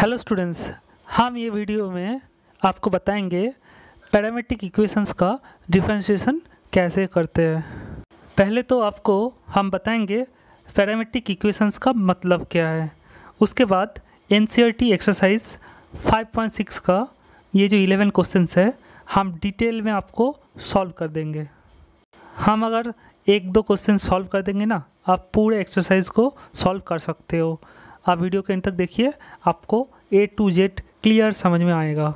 Hello students, हम ये video में आपको बताएंगे पैरामेट्रिक इक्वेशंस का डिफरेंशिएशन कैसे करते हैं। पहले तो आपको हम बताएंगे पैरामेट्रिक इक्वेशंस का मतलब क्या है। उसके बाद एनसीईआरटी एक्सरसाइज 5.6 का ये जो 11 क्वेश्चंस है हम डिटेल में आपको सॉल्व कर देंगे। हम अगर एक दो क्वेश्चन सॉल्व कर देंगे ना, आप पूरे एक्सरसाइज को सॉल्व कर सकते हो। आप वीडियो के अंत तक देखिए, आपको A to Z क्लियर समझ में आएगा।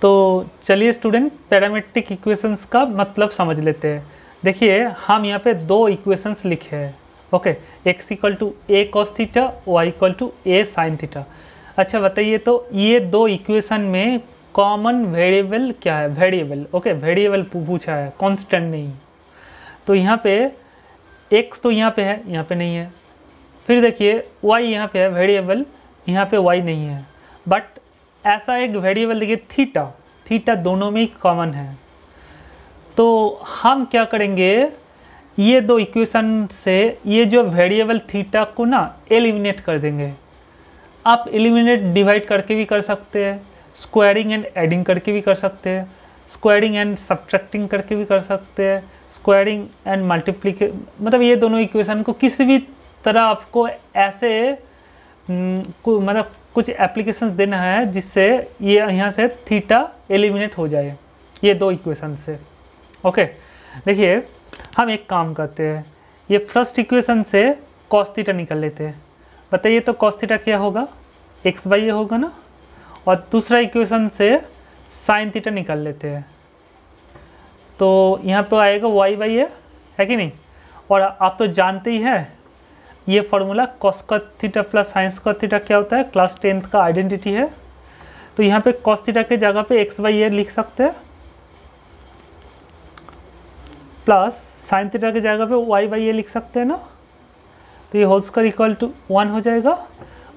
तो चलिए स्टूडेंट, पैरामेट्रिक इक्वेशंस का मतलब समझ लेते हैं। देखिए, हम यहाँ पे दो इक्वेशंस लिखे हैं। Okay, x equal to a cos theta, y equal to a sine theta. अच्छा बताइए, तो ये दो इक्वेशन में कॉमन वेरिएबल क्या है? वेरिएबल, ओके, वेरिएबल पूछा है, कांस्टेंट नहीं। तो यहाँ पे x तो यहाँ पे है, यहाँ पे नहीं है। फिर देखिए y यहाँ पे है वेरिएबल, यहाँ पे y नहीं है। बट ऐसा एक वेरिएबल देखिए थीटा, थीटा दोनों में ही कॉमन है। तो हम क्या करेंगे, ये दो इक्वेशन से ये जो वेरिएबल थीटा को ना एलिमिनेट कर देंगे। आप एलिमिनेट डिवाइड करके भी कर सकते हैं, स्क्वायरिंग एंड एडिंग करके भी कर सकते हैं, स्क्वायरिंग एंड सब्ट्रैक्टिंग करके भी कर सकते हैं, स्क्वायरिंग एंड मतलब ये दोनों इक्वेशन को किसी भी तरह आपको ऐसे मतलब कुछ एप्लीकेशंस देना है जिससे ये यहाँ से थीटा एलिमिनेट हो जाए ये दो इक्वेशन से। ओके, देखिए हम एक काम करते हैं, ये फर्स्ट इक्वेशन से कॉस थीटा निकाल लेते हैं। बताइए तो कॉस थीटा क्या होगा? एक्स बाई ए होगा ना। और दूसरा इक्वेशन से साइन थीटा निकाल लेते हैं, तो यहाँ पे आएगा वाई बाई ए, है कि नहीं। और आप तो जानते ही हैं ये फॉर्मूला कॉस का थीटा प्लस साइंस का थीटा क्या होता है, क्लास 10th का आइडेंटिटी है। तो यहाँ पे कॉस थीटा के जगह पे एक्स बाई ए लिख सकते हैं, प्लस साइन थीटा के जगह पे वाई बाई ए लिख सकते हैं ना। तो ये होल स्क्वायर इक्वल टू 1 हो जाएगा।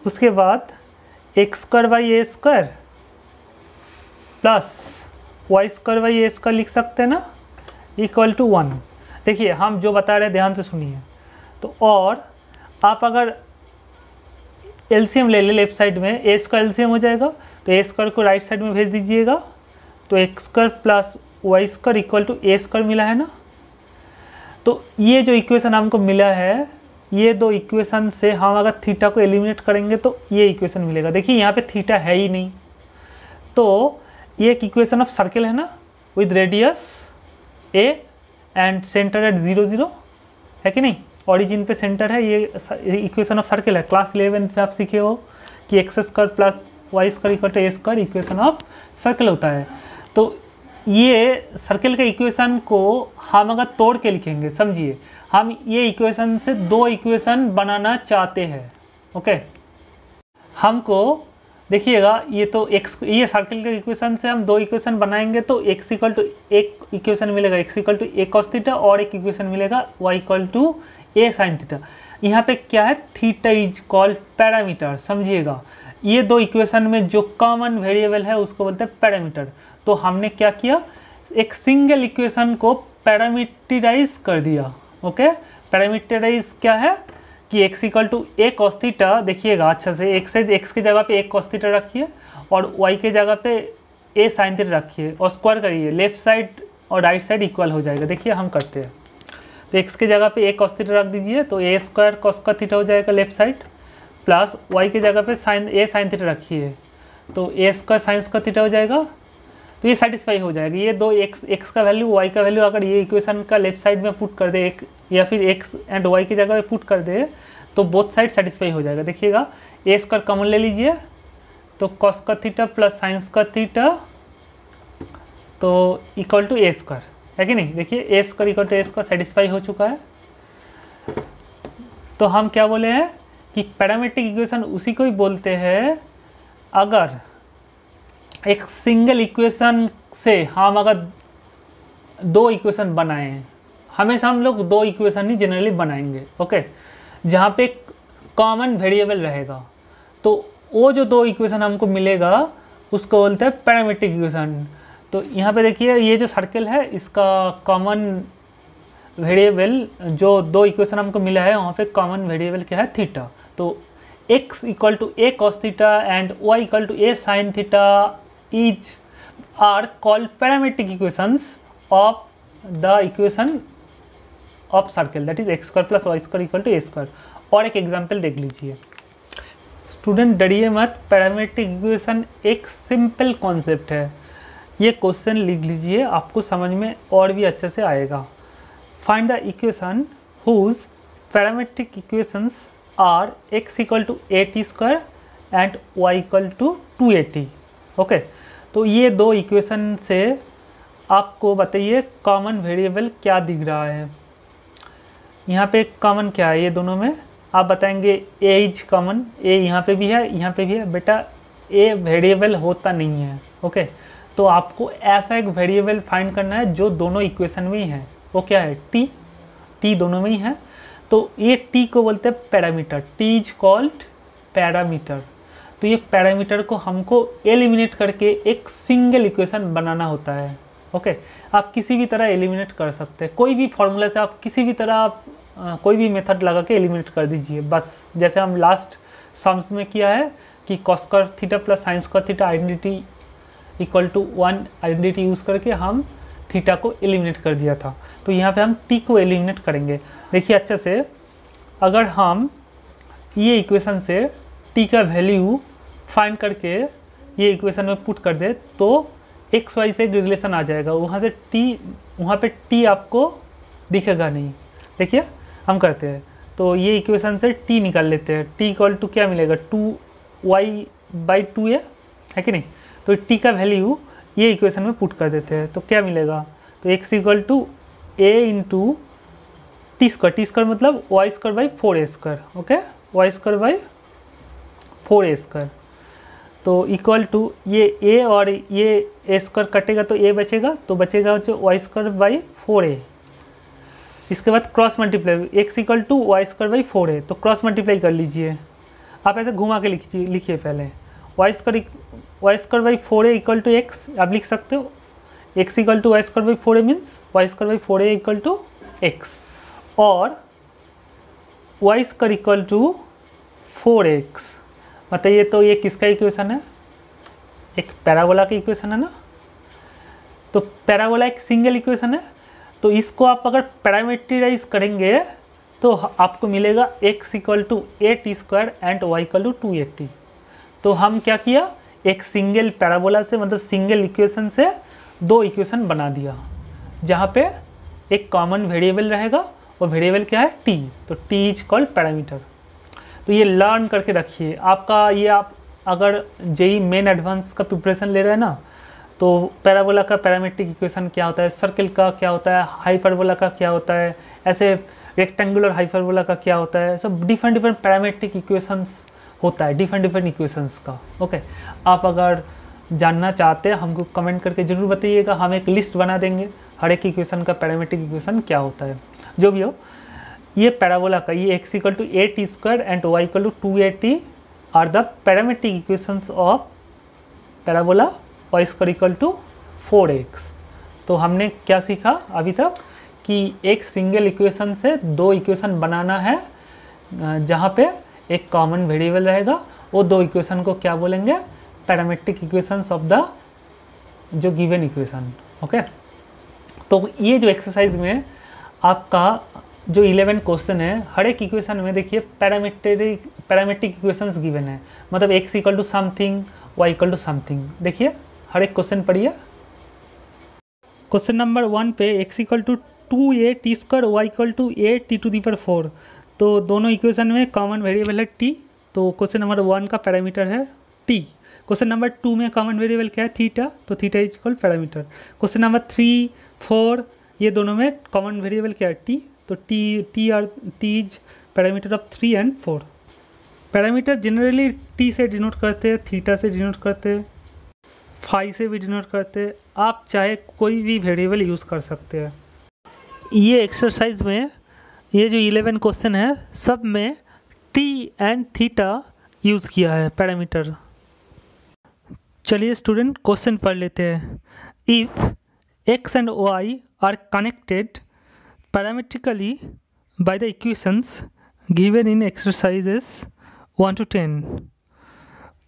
उसके बाद x square by a square plus y square by a square लिख सकते हैं ना, इक्वल टू 1। देखिए हम जो बता रहे हैं ध्यान से सुनिए। तो और आप अगर एलसीएम ले ले लेफ्ट साइड में, ए स्क्वायर एलसीएम हो जाएगा, तो ए स्क्वायर को राइट साइड में भेज दीजिएगा। तो x square plus y square equal to A square मिला है ना। तो ये जो इक्वेशन हमको मिला है, ये दो इक्वेशन से हम अगर थीटा को एलिमिनेट करेंगे तो ये इक्वेशन मिलेगा। देखिए यहाँ पे थीटा है ही नहीं, तो ये एक इक्वेशन ऑफ सर्किल है ना, with radius A and centre at 0 0, है कि नहीं। ओरिजिन पे सेंटर है, ये इक्वेशन ऑफ सर्किल है। क्लास 11 में आप सीखे हो कि x square plus y square equal to A square equation of circle होता है। तो ये सर्किल के इक्वेशन को हम अगर तोड़ के लिखेंगे, समझिए हम ये इक्वेशन से दो इक्वेशन बनाना चाहते हैं। ओके, हमको देखिएगा ये तो एक्स, ये सर्किल के इक्वेशन से हम दो इक्वेशन बनाएंगे तो एक्स इक्वल टू एक इक्वेशन मिलेगा, x equal to a cos theta, और एक इक्वेशन मिलेगा y equal to a sine theta. यहाँ पे क्या है, थीटा इज कॉल्ड पैरामीटर। समझिएगा, ये दो इक्वेशन में जो कॉमन वेरिएबल है उसको बोलते हैं पैरामीटर। तो हमने क्या किया, एक सिंगल इक्वेशन को पैरामीटराइज कर दिया। ओके, पैरामीटराइज क्या है कि x equal to a cos theta, देखिएगा अच्छा से, x के जगह पे एक कॉस थीटा रखिए और y के जगह पे ए साइन थीटा रखिए और स्क्वायर करिए, लेफ्ट साइड और राइट साइड इक्वल हो जाएगा। देखिए हम करते हैं, तो x के जगह पे ए कॉस थीटा रख दीजिए, तो ए स्क्वायर कॉस का थीटा हो जाएगा लेफ्ट साइड, प्लस y के जगह पे ए साइन थीटा रखिए, तो ए स्क्वायर साइंस का थीटा हो जाएगा। तो ये सेटिस्फाई हो जाएगा। ये दो x का वैल्यू y का वैल्यू अगर ये इक्वेशन का लेफ्ट साइड में पुट कर दे एक, या फिर x एंड y की जगह पे पुट कर दे, तो बोथ साइड सेटिस्फाई हो जाएगा। देखिएगा ए स्क्वायर कॉमन ले लीजिए, तो कॉस का थीटा प्लस साइंस का थीटा तो इक्वल टू ए स्क्वायर, है कि नहीं। देखिए A square equal to A square satisfy हो चुका है। तो हम क्या बोले हैं कि पैरामेट्रिक इक्वेशन उसी को ही बोलते हैं अगर एक सिंगल इक्वेशन से हम अगर दो इक्वेशन बनाएं। हमेशा हम लोग दो इक्वेशन ही जनरली बनाएंगे, ओके, जहाँ पे कॉमन वेरिएबल रहेगा। तो वो जो दो इक्वेशन हमको मिलेगा उसको बोलते हैं पैरामेट्रिक इक्वेशन। तो यहाँ पे देखिए ये जो सर्कल है इसका कॉमन वेरिएबल जो दो इक्वेशन हमको मिला है वहाँ पे कॉमन वेरिएबल क्या है, थीटा। तो x equal to a cos theta and y equal to a sin theta is are called parametric equations of the equation of circle, that is x square plus y square equal to A square. और एक example देख लीजिए student, डरिए मत, parametric equation एक simple concept है। ये question लिख लीजिए, आपको समझ में और भी अच्छे से आएगा। Find the equation whose parametric equations are x equal to A T square and y equal to 280। Okay, तो ये दो इक्वेशन से आपको बताइए कॉमन वेरिएबल क्या दिख रहा है। यहाँ पे कॉमन क्या है ये दोनों में, आप बताएंगे ए इज कॉमन, ए यहाँ पे भी है यहाँ पे भी है। बेटा ए वेरिएबल होता नहीं है। ओके, तो आपको ऐसा एक वेरिएबल फाइंड करना है जो दोनों इक्वेशन में ही है। वो क्या है, टी, टी दोनों में ही है। तो ये टी को बोलते हैं parameter, T is called parameter. तो ये पैरामीटर को हमको एलिमिनेट करके एक सिंगल इक्वेशन बनाना होता है। ओके, आप किसी भी तरह एलिमिनेट कर सकते हैं, कोई भी फॉर्मूला से आप किसी भी तरह कोई भी मेथड लगा के एलिमिनेट कर दीजिए बस। जैसे हम लास्ट सम्स में किया है कि cos square theta plus sine square theta identity equal to 1 identity use करके हम थीटा को एलिमिनेट कर दिया था। तो यहाँ पे हम टी को एलिमिनेट करेंगे। देखिए अच्छे से, अगर हम ये इक्वेशन से टी का वैल्यू फाइंड करके ये इक्वेशन में पुट कर दे तो एक्स वाई से एक रिलेशन आ जाएगा। वहाँ से टी, वहाँ पे टी आपको दिखेगा नहीं। देखिए हम करते हैं, तो ये इक्वेशन से टी निकाल लेते हैं। टी इक्वल टू क्या मिलेगा, 2y/2a है कि नहीं। तो टी का वैल्यू ये इक्वेशन में पुट कर देते हैं तो क्या मिलेगा, तो x equal to a into T square, T square मतलब y square by 4a square. Okay, y square by 4a square. तो इक्वल टू ये a और ये a स्क्वायर कटेगा तो a बचेगा, तो बचेगा जो वाई स्क्वायर बाई 4a। इसके बाद cross multiply, x equal to y square by 4a, तो क्रॉस मल्टीप्लाई कर लीजिए। आप ऐसे घुमा के लिखिए पहले, y square by 4a equal to x आप लिख सकते हो। x equal to y square by 4a means y square by 4a equal to x, और y square equal to 4x। बताइए तो ये किसका इक्वेशन है, एक पैराबोला का इक्वेशन है ना। तो पैराबोला एक सिंगल इक्वेशन है, तो इसको आप अगर पैरामीटराइज करेंगे तो आपको मिलेगा x equal to A T square and y equal to 280। तो हम क्या किया, एक सिंगल पैराबोला से मतलब सिंगल इक्वेशन से दो इक्वेशन बना दिया जहाँ पे एक कॉमन वेरिएबल रहेगा और वेरिएबल क्या है, t। तो t इज कॉल्ड पैरामीटर। तो ये लर्न करके रखिए। आपका ये, आप अगर जेई मेन एडवांस का प्रिपरेशन ले रहे हैं ना, तो पैराबोला का पैरामेट्रिक इक्वेशन क्या होता है, सर्कल का क्या होता है, हाइपरबोला का क्या होता है, ऐसे रेक्टेंगुलर हाइपरबोला का क्या होता है, सब डिफरेंट पैरामेट्रिक इक्वेशंस होता है, डिफरेंट इक्वेशंस का। ओके, आप अगर जानना चाहते हैं हमको कमेंट करके ज़रूर बताइएगा, हम एक लिस्ट बना देंगे हर एक इक्वेशन का पैरामेट्रिक इक्वेशन क्या होता है। जो भी हो, ये पैराबोला का ये x equal to A T square and y equal to 280 are the parametric equations of parabola, y square equal to 4x। तो हमने क्या सीखा अभी तक कि एक सिंगल इक्वेशन से दो इक्वेशन बनाना है जहाँ पे एक कॉमन वेरिएबल रहेगा। वो दो इक्वेशन को क्या बोलेंगे, पैरामेट्रिक इक्वेशंस ऑफ द जो गिवन इक्वेशन। ओके, तो ये जो एक्सरसाइज में आपका जो 11 क्वेश्चन है, हर एक इक्वेशन में देखिए पैरामेट्रिक इक्वेशंस गिवन है, मतलब x equal to something, y equal to something. देखिए हर एक क्वेश्चन पढ़िए। क्वेश्चन नंबर 1 पे x equal to 2a t square, y equal to a t to the power 4। तो दोनों इक्वेशन में कॉमन वेरिएबल है t, तो क्वेश्चन नंबर 1 का पैरामीटर है t। क्वेश्चन नंबर 2 में कॉमन वेरिएबल क्या है, थीटा, तो theta is equal parameter. Question number 3, 4 ये दोनों में कॉमन वेरिएबल क्या है, t, तो t is parameter of 3 and 4। Parameter generally t से डिनोट करते हैं, थीटा से डिनोट करते हैं, फाई से भी डिनोट करते हैं। आप चाहे कोई भी वेरिएबल यूज़ कर सकते हैं। ये एक्सरसाइज में ये जो 11 क्वेश्चन है सब में t एंड थीटा यूज़ किया है पैरामीटर। चलिए स्टूडेंट क्वेश्चन पढ़ लेते हैं। if x and y are connected parametrically by the equations given in exercises 1 to 10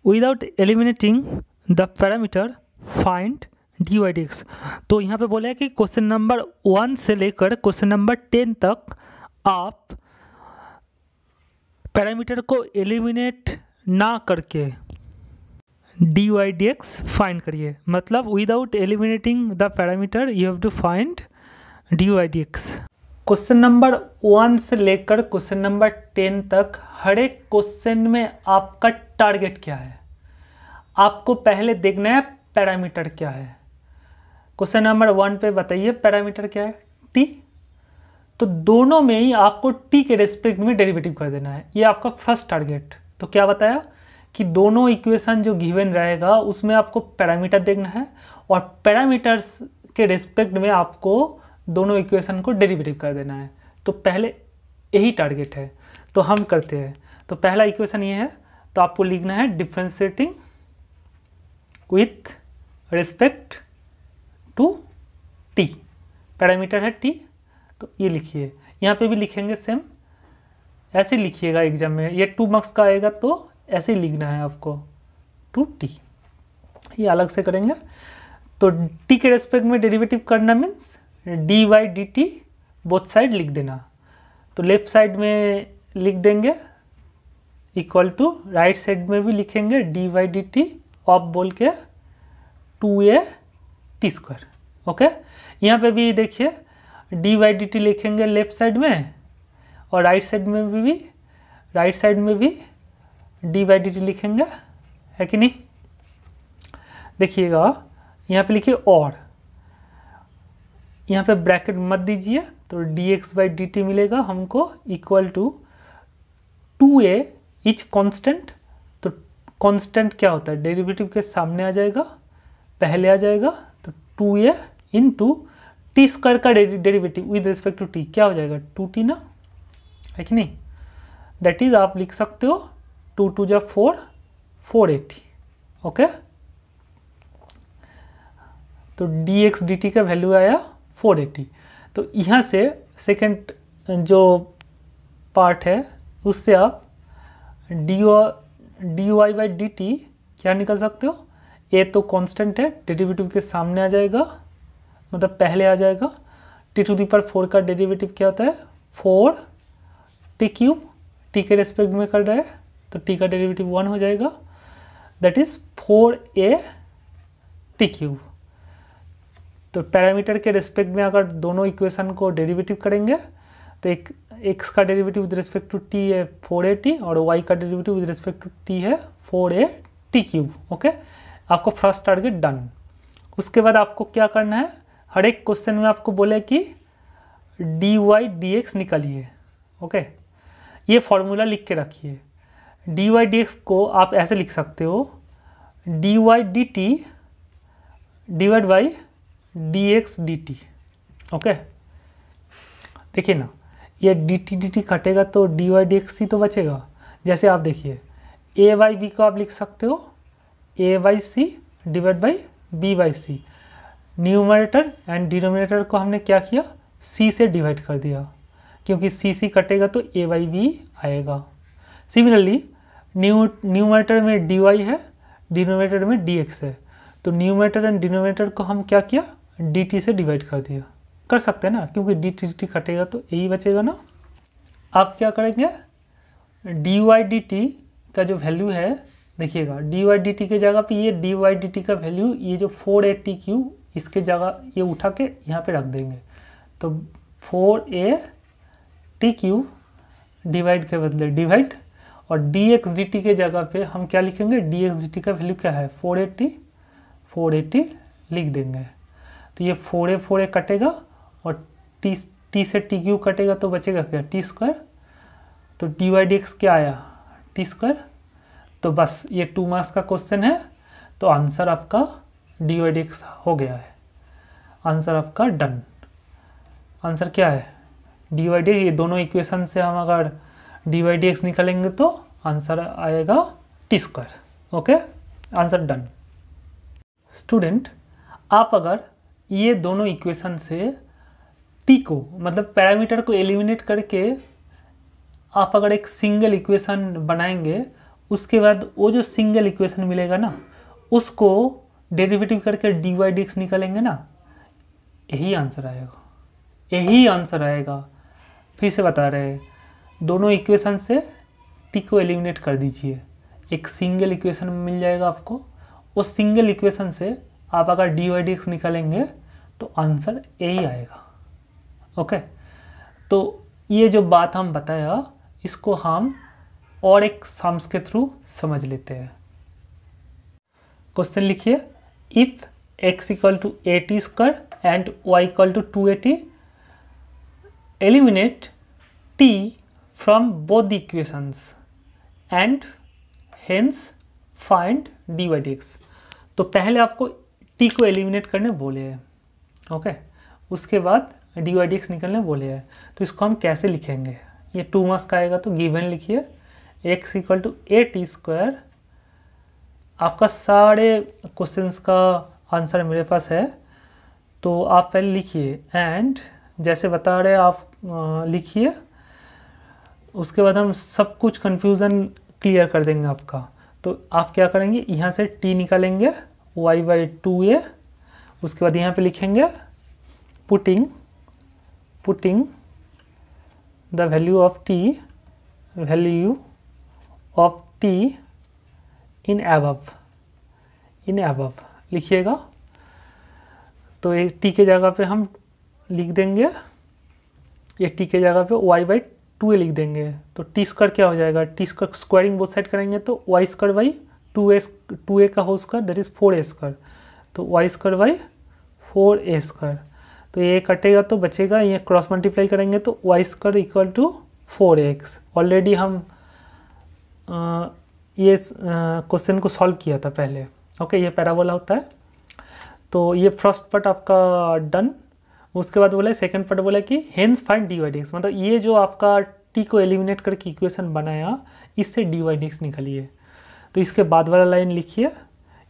without eliminating the parameter find dy dx। तो यहाँ पे बोला है कि क्वेश्चन नंबर 1 से लेकर क्वेश्चन नंबर 10 तक आप पैरामीटर को एलिमिनेट ना करके dy dx फाइंड करिए। मतलब without eliminating the parameter you have to find dy dx। Question number 1 से लेकर क्वेश्चन नंबर 10 तक हर एक क्वेश्चन में आपका टारगेट क्या है, आपको पहले देखना है पैरामीटर क्या है। क्वेश्चन नंबर 1 पे बताइए पैरामीटर क्या है, t। तो दोनों में ही आपको t के रेस्पेक्ट में डेरिवेटिव कर देना है, ये आपका फर्स्ट टारगेट। तो क्या बताया कि दोनों इक्वेशन जो गिवन रहेगा उसमें आपको पैरामीटर देखना है और पैरामीटर्स के रेस्पेक्ट में आपको दोनों इक्वेशन को डेरिवेटिव कर देना है। तो पहले यही टारगेट है, तो हम करते हैं। तो पहला इक्वेशन ये है, तो आपको लिखना है differentiating with respect to t। Parameter है t, तो ये लिखिए। यहाँ पे भी लिखेंगे सेम, ऐसे लिखिएगा एग्जाम में, ये 2 मार्क्स का आएगा तो ऐसे ही लिखना है आपको टू t। ये अलग से करेंगे। तो t के रेस्पेक्ट में डेरिवेटिव करना means dy dt both side लिख देना। तो लेफ्ट साइड में लिख देंगे इक्वल टू, राइट साइड में भी लिखेंगे dy dt ऑफ बोल के 2a t²। ओके, यहाँ पे भी देखिए dy dt लिखेंगे लेफ्ट साइड में और राइट साइड में भी dy dt लिखेंगे, है कि नहीं। देखिएगा यहाँ पे लिखिए और, यहाँ पे ब्रैकेट मत दीजिए, तो dx बाई dt मिलेगा हमको equal to 2a each constant. तो कांस्टेंट क्या होता है, डेरिवेटिव के सामने आ जाएगा, पहले आ जाएगा। तो 2a इंटू t² का derivative with respect to t क्या हो जाएगा, 2t ना, है कि नहीं। दैट इज आप लिख सकते हो 2 2 जा 4, 480। ओके, तो dx dt का वैल्यू आया 480। तो यहाँ से सेकंड जो पार्ट है उससे आप dy बाई dt क्या निकल सकते हो, a तो कांस्टेंट है, डेरिवेटिव के सामने आ जाएगा, मतलब पहले आ जाएगा। t⁴ का डेरिवेटिव क्या होता है, 4t³ t के रेस्पेक्ट में कर रहा है, तो t का डेरिवेटिव 1 हो जाएगा, दैट इज 4at³। तो पैरामीटर के रेस्पेक्ट में अगर दोनों इक्वेशन को डेरिवेटिव करेंगे तो एक x का derivative with respect to t है 4at और y का derivative with respect to t है 4at³। ओके, आपको फर्स्ट टारगेट डन। उसके बाद आपको क्या करना है, हर एक क्वेश्चन में आपको बोले कि dy dx निकालिए। ओके, ये फॉर्मूला लिख के रखिए। dy dx को आप ऐसे लिख सकते हो, dy dt divide by dx dt। Okay, देखिए ना, ये dt कटेगा तो dy dx ही तो बचेगा। जैसे आप देखिए a बाई बी को आप लिख सकते हो a by c divide by b by c. Numerator and denominator को हमने क्या किया, c से डिवाइड कर दिया, क्योंकि c कटेगा तो a बाई बी आएगा। सिमिलरली न्यूमरेटर में dy है, डिनोमिनेटर में dx है, तो न्यूमरेटर एंड डिनोमिनेटर को हम क्या किया, dt से डिवाइड कर दिया। कर सकते हैं ना, क्योंकि dt कटेगा तो यही बचेगा ना। आप क्या करेंगे, dy dt का जो वैल्यू है, देखिएगा dy dt के जगह पे ये dy dt का वैल्यू, ये जो 4at³ इसके जगह ये उठा के यहाँ पे रख देंगे। तो 4at³ डिवाइड के बदले डिवाइड, और dx dt के जगह पे हम क्या लिखेंगे, dx dt का वैल्यू क्या है 480 लिख देंगे। तो ये 4a कटेगा और t से t³ कटेगा तो बचेगा क्या, t²। तो dy dx क्या आया, t²। तो बस ये 2 मार्क्स का क्वेश्चन है, तो आंसर आपका dy dx हो गया है। आंसर आपका डन। आंसर क्या है, dy dx। ये दोनों इक्वेशन से हम अगर dy dx निकालेंगे तो आंसर आएगा t²। Okay, answer done. Student, आप अगर ये दोनों इक्वेशन से टी को मतलब पैरामीटर को एलिमिनेट करके आप अगर एक सिंगल इक्वेशन बनाएंगे, उसके बाद वो जो सिंगल इक्वेशन मिलेगा ना उसको डेरिवेटिव करके dy dx निकालेंगे ना, यही आंसर आएगा, यही आंसर आएगा। फिर से बता रहे हैं, दोनों इक्वेशन से टी को एलिमिनेट कर दीजिए, एक सिंगल इक्वेशन मिल जाएगा आपको। उस सिंगल इक्वेशन से आप अगर dy dx निकालेंगे तो आंसर यही आएगा। ओके, तो ये जो बात हम बताया इसको हम और एक सम्स के थ्रू समझ लेते हैं। क्वेश्चन लिखिए, if x equal to 80 square and y equal to 280, eliminate t from both the equations and hence find dy dx। तो पहले आपको t को एलिमिनेट करने बोले हैं, ओके, उसके बाद dy dx निकलने बोले हैं। तो इसको हम कैसे लिखेंगे, ये 2 मार्क्स का आएगा, तो गिवन लिखिए x इक्वल टू 80 स्क्वायर। आपका सारे क्वेश्चंस का आंसर मेरे पास है, तो आप पहले लिखिए एंड जैसे बता रहे आप लिखिए, उसके बाद हम सब कुछ कन्फ्यूज़न क्लियर कर देंगे आपका। तो आप क्या करेंगे, यहाँ से t निकालेंगे y/2a, उसके बाद यहाँ पे लिखेंगे putting the value of t in above लिखिएगा। तो ये t के जगह पे हम लिख देंगे, ये t के जगह पे y/2a लिख देंगे। तो टी स्क्वायर क्या हो जाएगा, t square squaring both side करेंगे तो y स्क्वायर बाई 2a का whole square that is 4a square, तो y square by 4a square. तो ये कटेगा तो बचेगा, ये क्रॉस मल्टीप्लाई करेंगे तो y square equal to 4x। Already हम ये क्वेश्चन को सॉल्व किया था पहले, ओके, ये पैराबोला होता है। तो ये फर्स्ट पार्ट आपका डन। उसके बाद बोला सेकंड पार्ट बोला कि हेंस फाइंड dy dx, मतलब ये जो आपका t को एलिमिनेट करके इक्वेशन बनाया इससे dy dx निकालिए। तो इसके बाद वाला लाइन लिखिए,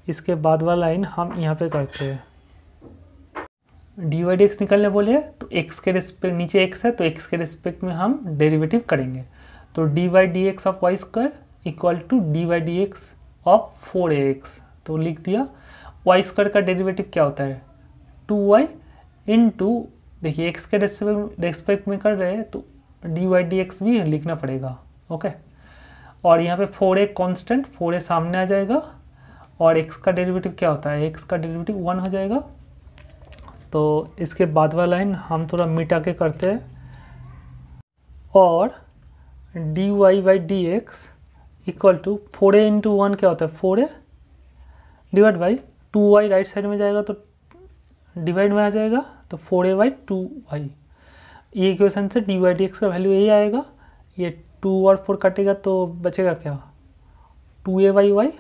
इसके बाद वाला लाइन हम यहाँ पे करते हैं। dy dx निकालने बोले तो x के रिस्पेक्ट, नीचे x है तो x के रिस्पेक्ट में हम डेरिवेटिव करेंगे। तो dy dx of y square equal to dy dx of 4ax। तो लिख दिया। y स्क्वायर का डेरिवेटिव क्या होता है, 2y इंटू, देखिए x के रेस्पेक्ट में कर रहे हैं तो dy dx भी लिखना पड़ेगा, ओके। और यहाँ पे 4a कांस्टेंट, 4a सामने आ जाएगा और x का डेरिवेटिव क्या होता है, x का डेरिवेटिव 1 हो जाएगा। तो इसके बाद वाला लाइन हम थोड़ा मिटा के करते हैं, और dy by dx equal to 4a into 1 क्या होता है, 4a divide by 2y, right side में जाएगा तो डिवाइड में आ जाएगा तो 4a बाई 2y। ये इक्वेशन से dy dx का वैल्यू यही आएगा। ये 2 और 4 कटेगा तो बचेगा क्या, 2a बाई y।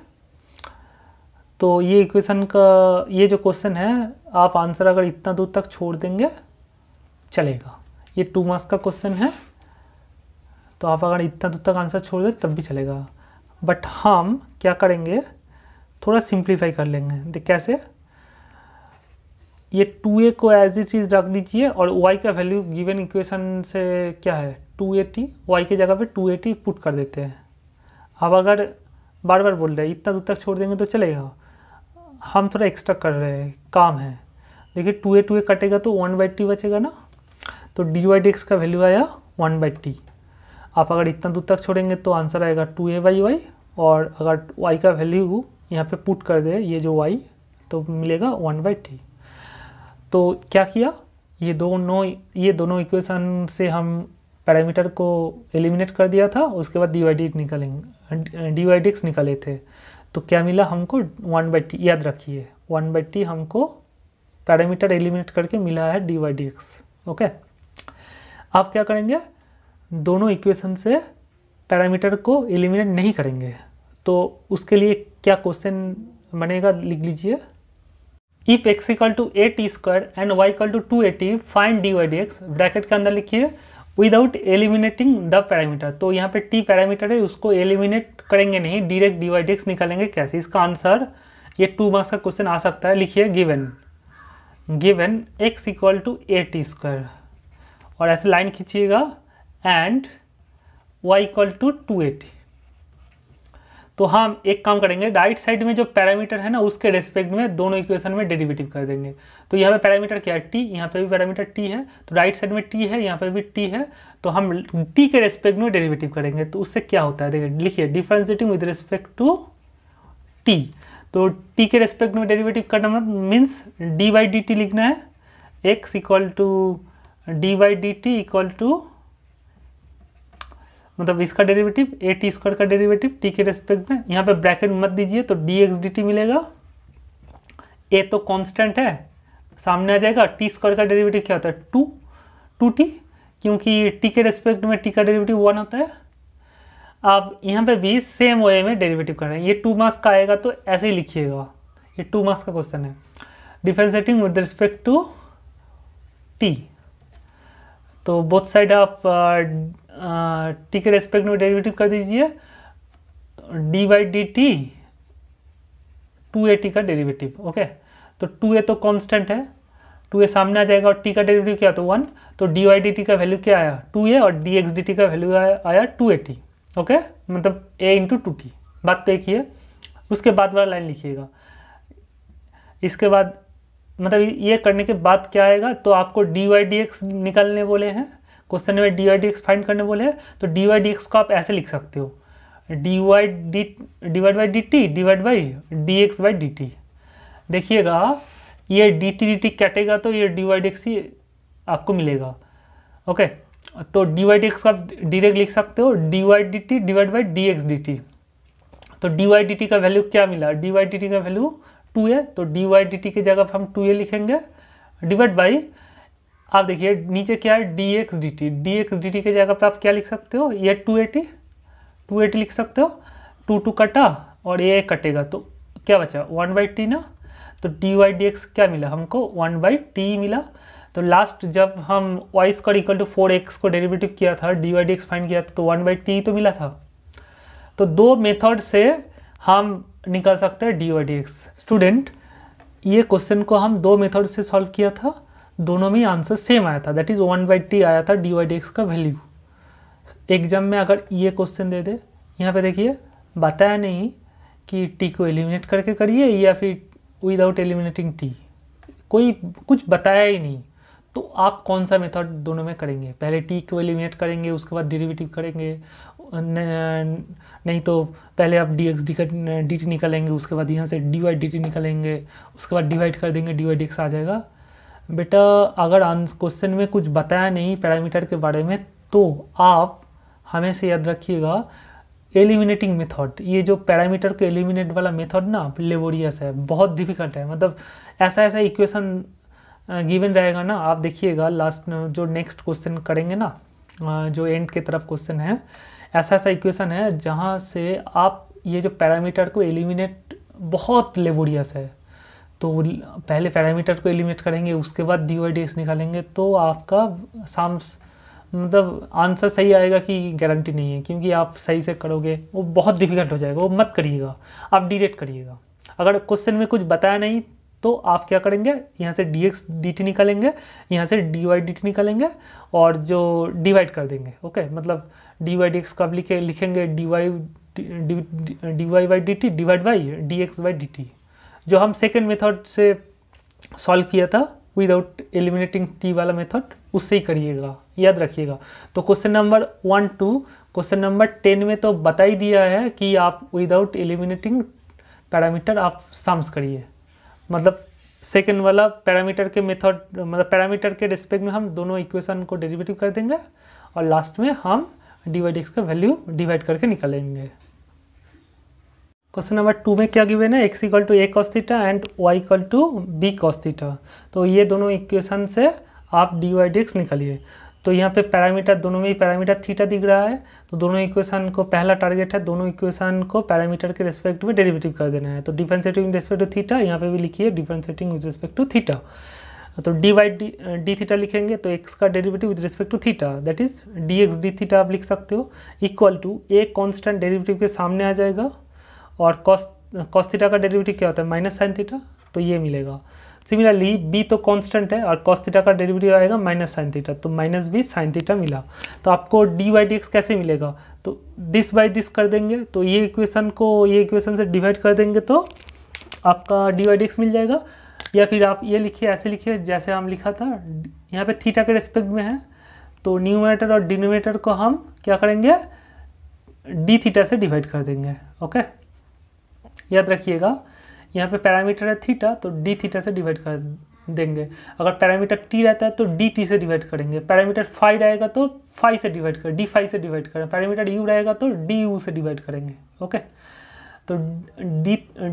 तो ये इक्वेशन का, ये जो क्वेश्चन है आप आंसर अगर इतना दूर तक छोड़ देंगे चलेगा। ये 2 मार्क्स का क्वेश्चन है, तो आप अगर इतना दूर तक आंसर छोड़ दें तब भी चलेगा। बट हम क्या करेंगे, थोड़ा सिंप्लीफाई कर लेंगे। देख कैसे, ये 2a को एज इट इज रख दीजिए और y का वैल्यू गिवन इक्वेशन से क्या है 280, y के जगह पे 280 पुट कर देते हैं। अब अगर बार बार बोल रहे हैं इतना दूर तक छोड़ देंगे तो चलेगा, हम थोड़ा एक्स्ट्रा कर रहे हैं, काम है। देखिए 2a कटेगा तो 1/t बचेगा ना, तो dy dx का वैल्यू आया 1/t। आप अगर इतना दूर तक छोड़ेंगे तो आंसर आएगा 2a बाई y, और अगर y का वैल्यू यहाँ पे पुट कर दे ये जो y, तो मिलेगा 1/t। तो क्या किया, ये दोनों इक्वेशन से हम पैरामीटर को एलिमिनेट कर दिया था, उसके बाद dy dx निकाले थे। तो क्या मिला हमको 1/t, याद रखिए 1/t हमको पैरामीटर एलिमिनेट करके मिला है dy dx, ओके। आप क्या करेंगे, दोनों इक्वेशन से पैरामीटर को एलिमिनेट नहीं करेंगे, तो उसके लिए क्या क्वेश्चन बनेगा लिख लीजिए। If x equal to 80 square and y equal to 280 find dy dx, bracket के अंदर लिखिए विदाउट एलिमिनेटिंग द पैरामीटर। तो यहाँ पे t पैरामीटर है, उसको एलिमिनेट करेंगे नहीं, डायरेक्ट dy dx निकालेंगे। कैसे, इसका आंसर ये 2 मार्क्स का क्वेश्चन आ सकता है। लिखिए given given x equal to A T square, और ऐसे लाइन खींचिएगा एंड y इक्वल टू 280। तो हम एक काम करेंगे, राइट साइड में जो पैरामीटर है ना उसके रेस्पेक्ट में दोनों इक्वेशन में डेरिवेटिव कर देंगे। तो यहाँ पे पैरामीटर क्या है, t, यहाँ पे भी पैरामीटर t है, तो राइट साइड में t है, यहाँ पे भी t है, तो हम t के रेस्पेक्ट में डेरिवेटिव करेंगे। तो उससे क्या होता है, देखिए लिखिए differentiating with respect to t। तो t के रेस्पेक्ट में डेरिवेटिव करना means d by d t लिखना है, x equal to d by d t equal to, मतलब इसका डेरिवेटिव ए टी स्क्वायर का डेरिवेटिव टी के रेस्पेक्ट में। यहाँ पे ब्रैकेट मत दीजिए तो डी एक्स डी टी मिलेगा, ए तो कांस्टेंट है सामने आ जाएगा, टी स्क्वायर का डेरिवेटिव क्या होता है 2 टी, क्योंकि टी के रेस्पेक्ट में टी का डेरिवेटिव 1 होता है। अब यहाँ पे भी सेम वे में डेरिवेटिव कर रहे हैं, ये 2 मार्क्स का आएगा तो ऐसे ही लिखिएगा, ये 2 मार्क्स का क्वेश्चन है। Differentiating with respect to t, तो बोथ साइड आप टी के रेस्पेक्ट में डेरिवेटिव कर दीजिए, D by d T 2a का डेरिवेटिव। ओके, तो 2a तो कांस्टेंट है, 2a सामने आ जाएगा और t का डेरिवेटिव क्या तो 1, तो डी बाई डी टी का वैल्यू क्या आया 2a और डी एक्स डी टी का वैल्यू आया 2a। ओके, मतलब a इंटू 2t, बात तो एक ही है। उसके बाद वाला लाइन लिखिएगा, इसके बाद मतलब ये करने के बाद क्या आएगा, तो आपको डी वाई डी एक्स निकालने बोले हैं क्वेश्चन में, d y D x find करने बोले हैं। तो डी वाई डी एक्स को आप ऐसे लिख सकते हो, divide by d t divide by d x by d T. देखिएगा ये डी टी कटेगा तो ये डी वाई डी एक्स ही आपको मिलेगा। ओके, तो डी वाई डी एक्स को आप डायरेक्ट लिख सकते हो d y d t divide by d x d t. तो डी वाई डी टी का वैल्यू क्या मिला, डी वाई डी टी का वैल्यू 2 है, तो डी वाई डी टी की जगह पर हम 2a लिखेंगे, डिवाइड बाई, आप देखिए नीचे क्या है D x d T, D x d t की जगह पे आप क्या लिख सकते हो, ये 280 लिख सकते हो, 2 कटा और ये कटेगा तो क्या बचा 1/t ना। तो डी वाई डी एक्स क्या मिला हमको 1/t मिला। तो लास्ट जब हम y square equal to 4x को डेरिवेटिव किया था, d y D x find किया था, तो 1/t तो मिला था। तो 2 मेथड से हम निकाल सकते हैं d y D x. Student, ये क्वेश्चन को हम 2 मेथड से सॉल्व किया था, दोनों में आंसर सेम आया था, दैट इज 1/t आया था डी वाई डी एक्स का वैल्यू। एग्जाम में अगर ये क्वेश्चन दे दे, यहाँ पे देखिए बताया नहीं कि t को एलिमिनेट करके करिए या फिर विदाउट एलिमिनेटिंग t, कोई कुछ बताया ही नहीं, तो आप कौन सा मेथड दोनों में करेंगे, पहले t को एलिमिनेट करेंगे उसके बाद डेरिवेटिव करेंगे, नहीं तो पहले आप डी एक्स डी टी निकालेंगे, उसके बाद यहाँ से डी वाई डी टी निकालेंगे, उसके बाद डिवाइड कर देंगे, डी वाई डी एक्स आ जाएगा। बेटा अगर क्वेश्चन में कुछ बताया नहीं पैरामीटर के बारे में, तो आप हमेशा याद रखिएगा एलिमिनेटिंग मेथड, ये जो पैरामीटर को एलिमिनेट वाला मेथड ना लेबोरियस है, बहुत डिफिकल्ट है। मतलब ऐसा इक्वेशन गिवन रहेगा ना, आप देखिएगा लास्ट जो नेक्स्ट क्वेश्चन करेंगे ना, जो एंड के तरफ क्वेश्चन है, ऐसा इक्वेशन है जहाँ से आप ये जो पैरामीटर को एलिमिनेट बहुत लेबोरियस है। तो पहले पैरामीटर को एलिमिनेट करेंगे, उसके बाद डी वाई डी एक्स निकालेंगे, तो आपका मतलब आंसर सही आएगा कि गारंटी नहीं है, क्योंकि आप सही से करोगे वो बहुत डिफिकल्ट हो जाएगा, वो मत करिएगा, आप डायरेक्ट करिएगा। अगर क्वेश्चन में कुछ बताया नहीं तो आप क्या करेंगे, यहाँ से डी एक्स डी टी निकालेंगे, यहाँ से डी वाई डी टी निकालेंगे और जो डिवाइड कर देंगे। ओके, मतलब डी वाई डी एक्स को आप लिखेंगे d y by d t divide by d x by d t, जो हम सेकेंड मेथड से सॉल्व किया था विदाउट एलिमिनेटिंग टी वाला मेथड, उससे ही करिएगा, याद रखिएगा। तो question number 1 to question number 10 में तो बता ही दिया है कि आप विदाउट एलिमिनेटिंग पैरामीटर आप सम्स करिए, मतलब सेकेंड वाला पैरामीटर के मेथड, मतलब पैरामीटर के रिस्पेक्ट में हम दोनों इक्वेशन को डेरिवेटिव कर देंगे और लास्ट में हम डी वाई डी एक्स का वैल्यू डिवाइड करके निकालेंगे। क्वेश्चन नंबर 2 में क्या गिवन है, x equal to a cos theta and y equal to b cos theta. तो ये दोनों इक्वेशन से आप डी वाई डी एक्स निकालिए। तो यहाँ पे पैरामीटर, दोनों में ही पैरामीटर थीटा दिख रहा है, तो दोनों इक्वेशन को पहला टारगेट है दोनों इक्वेशन को पैरामीटर के रिस्पेक्ट में डेरिवेटिव कर देना है। तो differentiating with respect to theta, यहाँ पे भी लिखिए differentiating with respect to theta. तो डी वाई डी थीटा लिखेंगे तो x का derivative with respect to theta, that is d x d theta आप लिख सकते हो, equal to a constant derivative के सामने आ जाएगा और कॉस थीटा का डेरिवेटिव क्या होता है माइनस साइन थीटा, तो ये मिलेगा। सिमिलरली बी तो कांस्टेंट है और कॉस थीटा का डेरिवेटिव आएगा माइनस साइन थीटा, तो माइनस बी साइन थीटा मिला। तो आपको डी वाई डी एक्स कैसे मिलेगा, तो दिस बाई दिस कर देंगे, तो ये इक्वेशन को ये इक्वेशन से डिवाइड कर देंगे तो आपका डी वाई डी एक्स मिल जाएगा। या फिर आप ये लिखिए, ऐसे लिखिए जैसे हम लिखा था, यहाँ पे थीटा के रिस्पेक्ट में है, तो न्यूमरेटर और डिनोमिनेटर को हम क्या करेंगे, डी थीटा से डिवाइड कर देंगे। ओके, याद रखिएगा यहाँ पे पैरामीटर है थीटा, तो डी थीटा से डिवाइड कर देंगे। अगर पैरामीटर टी रहता है तो डी टी से डिवाइड करेंगे। पैरामीटर फाई रहेगा तो फाई से डिवाइड करें, डी फाई से डिवाइड करें। पैरामीटर यू रहेगा तो डी यू से डिवाइड करेंगे। ओके, तो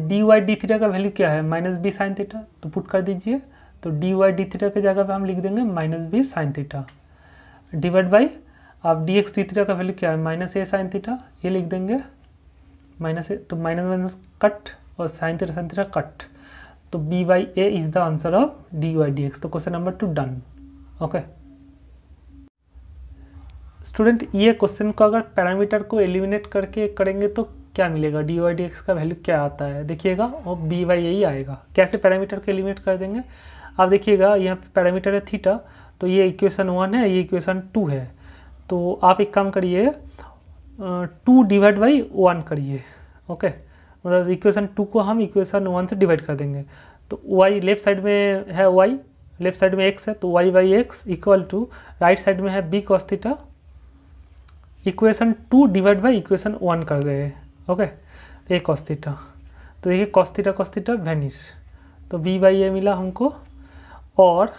डी वाई डी थीटा का वैल्यू क्या है, माइनस बी साइन थीटा, तो पुट कर दीजिए। तो डी वाई डी थीटा की जगह पे हम लिख देंगे minus b sine theta divide by आप डी एक्स डी थीटा का वैल्यू क्या है, माइनस ए साइन थीटा, ये लिख देंगे माइनस ए, तो माइनस माइनस कट और साइन थीटा कट, तो B by A is the answer of D y D x. तो question number 2 done. Okay student, ये क्वेश्चन को अगर पैरामीटर को एलिमिनेट करके करेंगे तो क्या मिलेगा, डी वाई डी एक्स का वैल्यू क्या आता है देखिएगा, और बी बाई ए ही आएगा। कैसे पैरामीटर को एलिमिनेट कर देंगे, आप देखिएगा यहाँ पे पैरामीटर है थीटा, तो ये इक्वेशन 1 है, ये इक्वेशन 2 है। तो आप एक काम करिए, 2 डिवाइड बाई 1 करिए। ओके, मतलब इक्वेशन 2 को हम इक्वेशन 1 से डिवाइड कर देंगे। तो y लेफ्ट साइड में है y, लेफ्ट साइड में x है, तो y बाई x equal to right side में है b cos theta, equation 2 divide by equation 1 कर रहे हैं। ओके, तो a कॉस थीटा, तो देखिए कॉस थीटा वैनिश, तो b बाई ए मिला हमको। और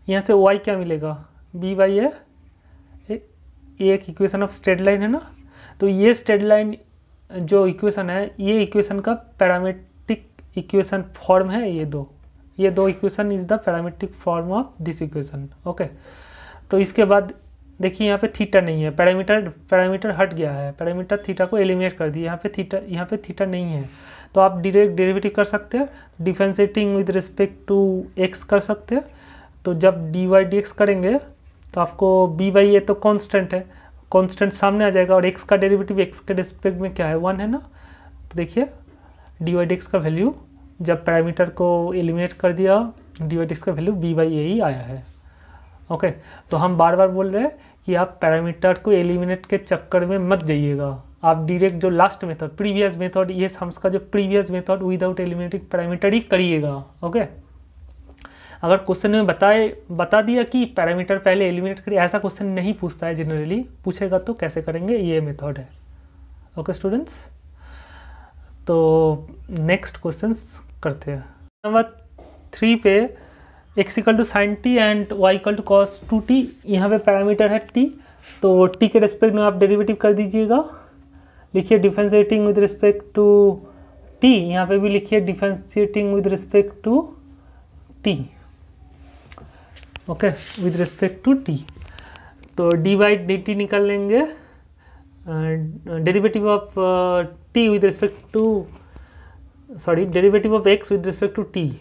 यहाँ से y क्या मिलेगा, b बाई ए, एक इक्वेशन ऑफ स्ट्रेट लाइन है ना, तो ये स्ट्रेट लाइन जो इक्वेशन है, ये इक्वेशन का पैरामेट्रिक इक्वेशन फॉर्म है। ये दो equation is the parametric form of this equation. Okay, तो इसके बाद देखिए यहाँ पे थीटा नहीं है, पैरामीटर हट गया है, पैरामीटर थीटा को एलिमिनेट कर दिया, यहाँ पे थीटा नहीं है, तो आप डायरेक्ट डेरिवेटिव कर सकते हैं, differentiating with respect to x कर सकते हैं। तो जब डी वाई डी एक्स करेंगे तो आपको बी बाई ए तो कांस्टेंट है, कांस्टेंट सामने आ जाएगा, और x का डेरिवेटिव x के रिस्पेक्ट में क्या है, 1 है ना। तो देखिए डी वाई डी एक्स का वैल्यू जब पैरामीटर को एलिमिनेट कर दिया, डी वाई डी एक्स का वैल्यू बी बाई ए ही आया है। ओके, तो हम बार बार बोल रहे हैं कि आप पैरामीटर को एलिमिनेट के चक्कर में मत जाइएगा, आप डायरेक्ट जो लास्ट मेथड प्रीवियस मेथड, ये सम्स का जो previous method without eliminating parameter ही करिएगा। ओके, अगर क्वेश्चन में बता दिया कि पैरामीटर पहले एलिमिनेट करिए, ऐसा क्वेश्चन नहीं पूछता है, जनरली पूछेगा तो कैसे करेंगे, ये मेथड है। ओके स्टूडेंट्स, तो नेक्स्ट क्वेश्चंस करते हैं। नंबर 3 पे x equal to sine t and y equal to cos 2t, यहाँ पे पैरामीटर है t, तो t के रिस्पेक्ट में आप डेरिवेटिव कर दीजिएगा। लिखिए differentiating with respect to t, यहाँ पे भी लिखिए differentiating with respect to t। Okay, with respect to t, तो डी बाई डी टी निकाल लेंगे, derivative of t with respect to, sorry derivative of x with respect to t,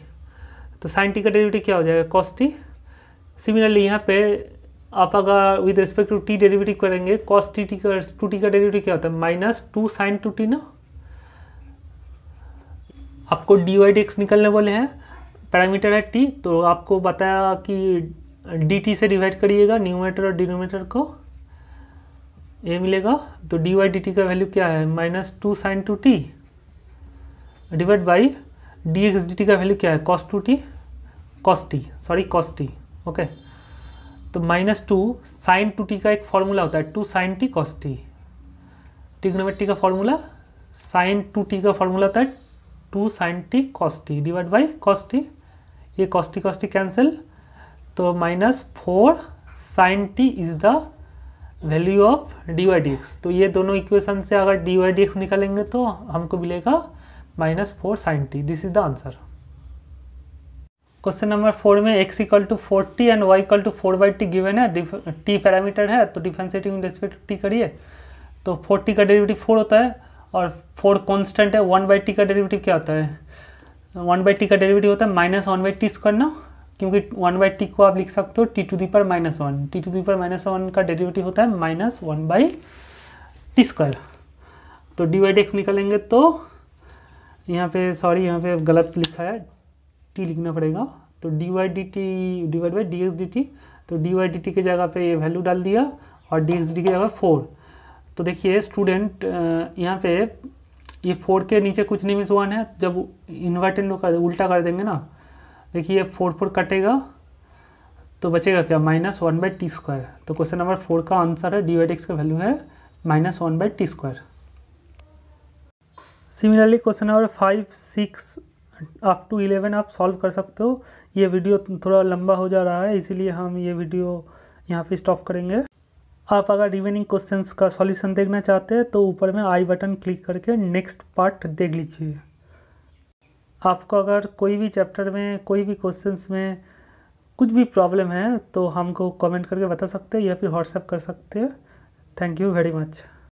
तो sine t का derivative क्या हो जाएगा, cos T. Similarly यहाँ पे आप अगर with respect to t derivative करेंगे, कॉस टी का 2t का डेरिवेटिव क्या होता है, माइनस 2 साइन 2t ना। आपको डी वाई डी एक्स निकलने वाले हैं, पैरामीटर है t, तो आपको बताया कि dt से डिवाइड करिएगा न्यूमरेटर और डिनोमिनेटर को, ये मिलेगा। तो डी वाई डी टी का वैल्यू क्या है, minus 2 sine 2t divide by d x d t का वैल्यू क्या है, cos 2t, cos t. Okay, तो माइनस 2 साइन 2t का एक फॉर्मूला होता है 2 sine t cos t, trigonometry का फॉर्मूला, साइन 2t का फॉर्मूला होता है 2 sine t cos t divide by cos t, ये कॉस टी कैंसिल, तो minus 4 sine t is the value of D y D x. तो ये दोनों equation से अगर डी वाई डी एक्स निकालेंगे तो हमको मिलेगा minus 4 sine t, this is the answer. Question number 4 में x equal to 40 and y equal to 4/t given है, t पैरामीटर है, तो differentiating with respect to t करिए। तो 40 का डेरिवेटिव 4 होता है और 4 कांस्टेंट है, 1/t का डेरिवेटिव क्या होता है, 1/t का डेरिवेटिव होता है माइनस 1/t स्क्वायर ना, क्योंकि 1/t को आप लिख सकते हो t to the power -1, t to the power -1 का डेरिवेटिव होता है माइनस 1/t स्क्वायर। तो डी वाई डी एक्स निकालेंगे तो यहाँ पे, सॉरी यहाँ पे गलत लिखा है, t लिखना पड़ेगा, तो d y d t divide by d x d t, तो डी वाई डी टी की जगह पे ये वैल्यू डाल दिया और डी एक्स डी टी की जगह 4। तो देखिए स्टूडेंट यहाँ पे ये 4 के नीचे कुछ नहीं मीन्स 1 है, जब इन्वर्टेड कर उल्टा कर देंगे ना, देखिए 4 कटेगा तो बचेगा क्या, -1/t²। तो क्वेश्चन नंबर 4 का आंसर है डी वाई डी एक्स का वैल्यू है -1/t²। Similarly question number 5, 6 up to 11 आप सॉल्व कर सकते हो। ये वीडियो थोड़ा लंबा हो जा रहा है, इसीलिए हम ये वीडियो यहाँ पे स्टॉप करेंगे। आप अगर रिमेनिंग क्वेश्चंस का सॉल्यूशन देखना चाहते हैं तो ऊपर में आई बटन क्लिक करके नेक्स्ट पार्ट देख लीजिए। आपको अगर कोई भी चैप्टर में कोई भी क्वेश्चंस में कुछ भी प्रॉब्लम है तो हमको कमेंट करके बता सकते हैं या फिर व्हाट्सएप कर सकते हैं। Thank you very much.